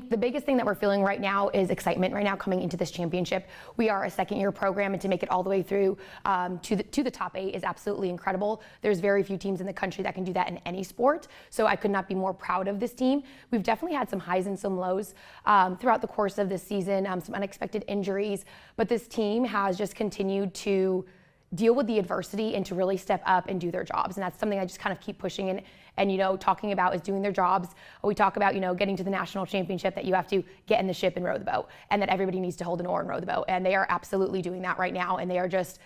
think the biggest thing that we're feeling right now is excitement right now coming into this championship. We are a second-year program, and to make it all the way through to the top 8 is absolutely incredible. There's very few teams in the country that can do that in any sport, so I could not be more proud of this team. We've definitely had some highs and some lows throughout the course of this season, some unexpected injuries, but this team has just continued to deal with the adversity and to really step up and do their jobs. And that's something I just kind of keep pushing and talking about is doing their jobs. We talk about, getting to the national championship, that you have to get in the ship and row the boat, and that everybody needs to hold an oar and row the boat. And they are absolutely doing that right now. And they are just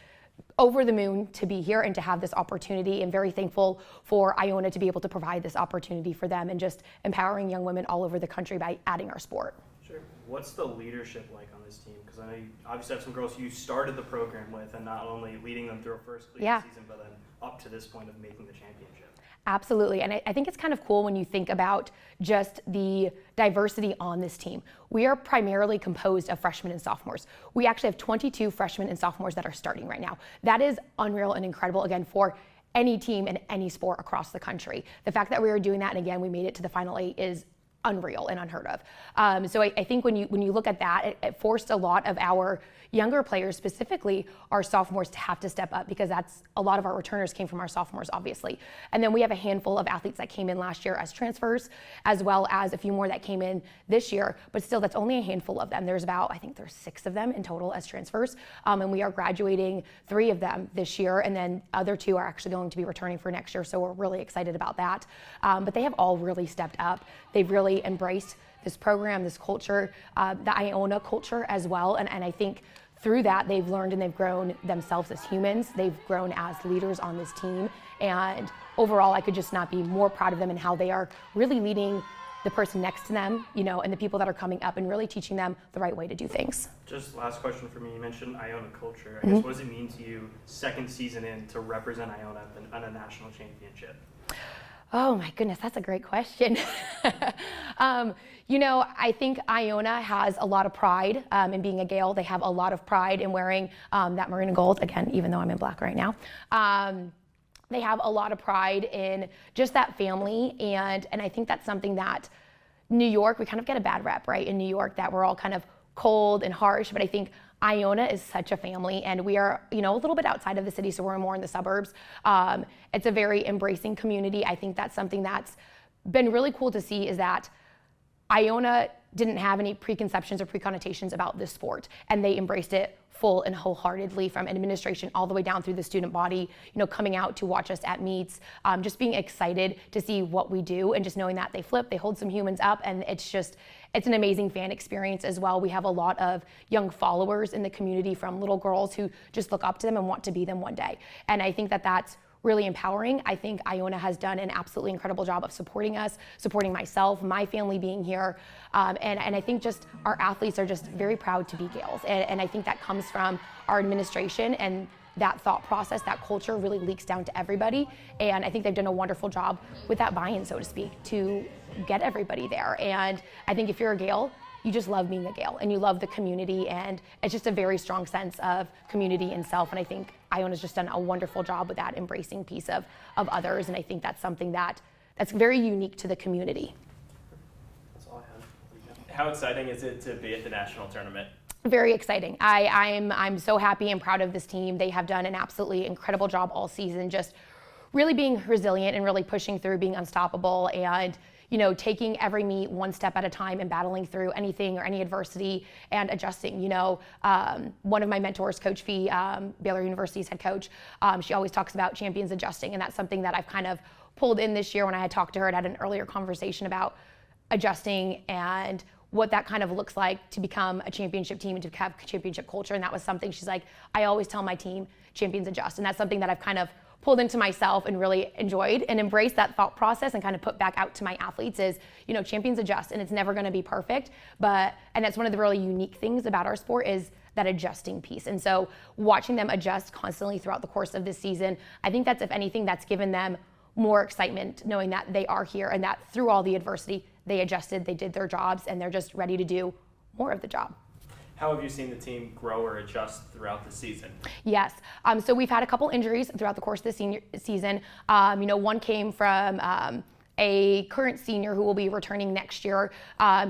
over the moon to be here and to have this opportunity, and very thankful for Iona to be able to provide this opportunity for them and just empowering young women all over the country by adding our sport. Sure. What's the leadership like on this team? Because I know you obviously have some girls you started the program with, and not only leading them through a first season, but then up to this point of making the championship. Absolutely, and I think it's kind of cool when you think about just the diversity on this team. We are primarily composed of freshmen and sophomores. We actually have 22 freshmen and sophomores that are starting right now. That is unreal and incredible, again, for any team in any sport across the country. The fact that we are doing that, and again, we made it to the Final 8, is unreal and unheard of. So I think when you look at that, it forced a lot of our younger players, specifically our sophomores, to have to step up, because that's a lot of our returners came from our sophomores, obviously. And then we have a handful of athletes that came in last year as transfers, as well as a few more that came in this year, but still that's only a handful of them. I think there's 6 of them in total as transfers, and we are graduating 3 of them this year, and then other 2 are actually going to be returning for next year, so we're really excited about that. But they have all really stepped up. They've really embraced this program, this culture, the Iona culture as well, and I think through that, they've learned and they've grown themselves as humans. They've grown as leaders on this team. And overall, I could just not be more proud of them and how they are really leading the person next to them, and the people that are coming up, and really teaching them the right way to do things. Just last question for me. You mentioned Iona culture. I guess, what does it mean to you, second season in, to represent Iona on a national championship? Oh my goodness, that's a great question. I think Iona has a lot of pride in being a Gale. They have a lot of pride in wearing that maroon and gold, again, even though I'm in black right now. They have a lot of pride in just that family, and I think that's something that New York, we kind of get a bad rep, right? In New York, that we're all kind of cold and harsh, but I think Iona is such a family, and we are, a little bit outside of the city, so we're more in the suburbs. It's a very embracing community. I think that's something that's been really cool to see, is that Iona didn't have any preconceptions or preconnotations about this sport, and they embraced it full and wholeheartedly, from administration all the way down through the student body, coming out to watch us at meets, just being excited to see what we do, and just knowing that they hold some humans up, and it's an amazing fan experience as well. We have a lot of young followers in the community, from little girls who just look up to them and want to be them one day. And I think that that's really empowering. I think Iona has done an absolutely incredible job of supporting us, supporting myself, my family being here. And I think just our athletes are just very proud to be Gales. And I think that comes from our administration, and that thought process, that culture really leaks down to everybody. And I think they've done a wonderful job with that buy-in, so to speak, to get everybody there. And I think if you're a Gale, you just love being a Gale, and you love the community, and it's just a very strong sense of community and self. And I think Iona's just done a wonderful job with that embracing piece of others, and I think that's something that's very unique to the community. That's all I have. How exciting is it to be at the national tournament? Very exciting. I'm so happy and proud of this team. They have done an absolutely incredible job all season, just really being resilient and really pushing through, being unstoppable, and taking every meet one step at a time and battling through anything or any adversity and adjusting. One of my mentors, Coach Fee, Baylor University's head coach, she always talks about champions adjusting, and that's something that I've kind of pulled in this year when I had talked to her and had an earlier conversation about adjusting and what that kind of looks like to become a championship team and to have championship culture. And that was something she's like, I always tell my team, champions adjust. And that's something that I've kind of pulled into myself and really enjoyed and embraced that thought process and kind of put back out to my athletes is, champions adjust, and it's never going to be perfect, and that's one of the really unique things about our sport is that adjusting piece. And so watching them adjust constantly throughout the course of this season, I think that's, if anything, that's given them more excitement, knowing that they are here and that through all the adversity, they adjusted, they did their jobs, and they're just ready to do more of the job. How have you seen the team grow or adjust throughout the season? Yes. So we've had a couple injuries throughout the course of the senior season. One came from a current senior who will be returning next year.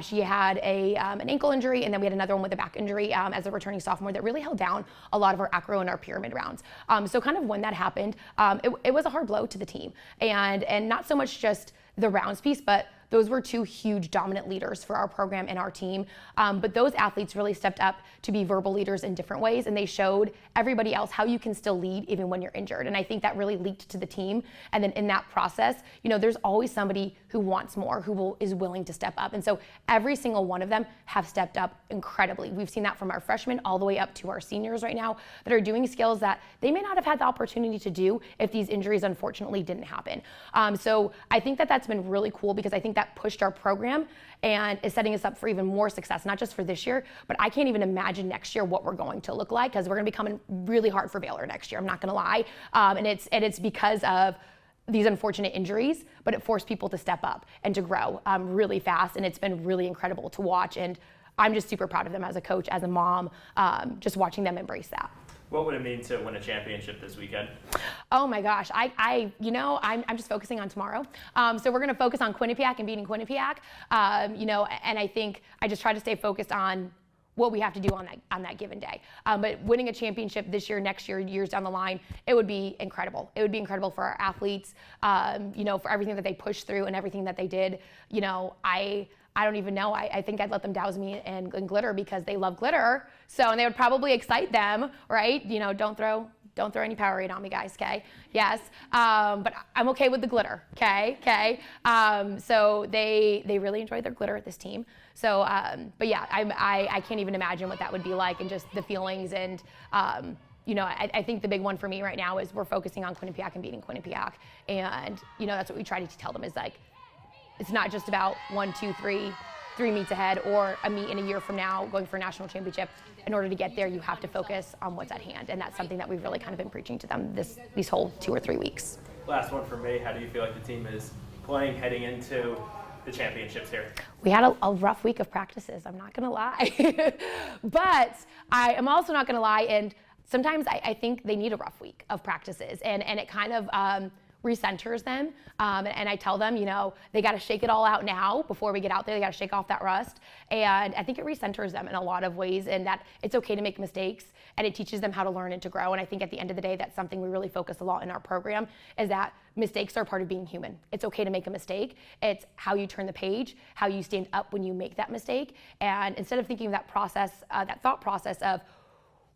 She had an ankle injury, and then we had another one with a back injury as a returning sophomore that really held down a lot of our acro and our pyramid rounds. So kind of when that happened, it was a hard blow to the team, and not so much just the rounds piece, but those were two huge dominant leaders for our program and our team. But those athletes really stepped up to be verbal leaders in different ways, and they showed everybody else how you can still lead even when you're injured. And I think that really leaked to the team. And then in that process, there's always somebody who wants more, who is willing to step up. And so every single one of them have stepped up incredibly. We've seen that from our freshmen all the way up to our seniors right now that are doing skills that they may not have had the opportunity to do if these injuries unfortunately didn't happen. So I think that that's been really cool, because I think that pushed our program and is setting us up for even more success, not just for this year, but I can't even imagine next year what we're going to look like, because we're going to be coming really hard for Baylor next year. I'm not going to lie. And it's because of these unfortunate injuries, but it forced people to step up and to grow really fast. And it's been really incredible to watch. And I'm just super proud of them as a coach, as a mom, just watching them embrace that. What would it mean to win a championship this weekend? Oh my gosh, I'm just focusing on tomorrow. So we're going to focus on Quinnipiac and beating Quinnipiac. And I think I just try to stay focused on what we have to do on that given day. But winning a championship this year, next year, years down the line, it would be incredible. It would be incredible for our athletes, for everything that they pushed through and everything that they did. I don't even know. I think I'd let them douse me in glitter because they love glitter. So, and they would probably excite them, right? Don't throw any Powerade on me, guys, okay? Yes. But I'm okay with the glitter, okay? So they really enjoyed their glitter at this team. So, but yeah, I can't even imagine what that would be like, and just the feelings. And, I think the big one for me right now is we're focusing on Quinnipiac and beating Quinnipiac. And, that's what we try to tell them is like, it's not just about 1, 2, 3 meets ahead, or a meet in a year from now going for a national championship. In order to get there, you have to focus on what's at hand. And that's something that we've really kind of been preaching to them these whole 2 or 3 weeks. Last one for me. How do you feel like the team is playing heading into the championships here? We had a rough week of practices, I'm not going to lie. But I am also not going to lie. And sometimes I think they need a rough week of practices. And it kind of recenters them, and I tell them, they got to shake it all out now before we get out there. They got to shake off that rust, and I think it recenters them in a lot of ways, and that it's okay to make mistakes, and it teaches them how to learn and to grow. And I think at the end of the day, that's something we really focus a lot in our program, is that mistakes are part of being human. It's okay to make a mistake. It's how you turn the page, how you stand up when you make that mistake, and instead of thinking of that process, that thought process of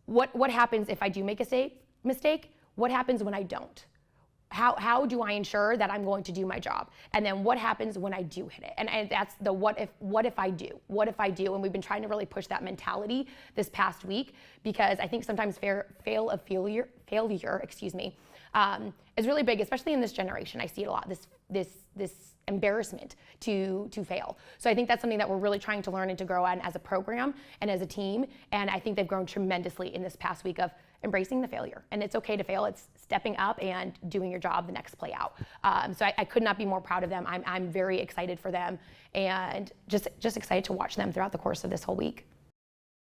what happens if I do make a mistake, what happens when I don't? How do I ensure that I'm going to do my job? And then what happens when I do hit it? And that's the what if I do? What if I do? And we've been trying to really push that mentality this past week, because I think sometimes failure, is really big, especially in this generation. I see it a lot, this embarrassment to fail. So I think that's something that we're really trying to learn and to grow on as a program and as a team. And I think they've grown tremendously in this past week of embracing the failure. And it's okay to fail. It's stepping up and doing your job the next play out. So I could not be more proud of them. I'm very excited for them, and just excited to watch them throughout the course of this whole week.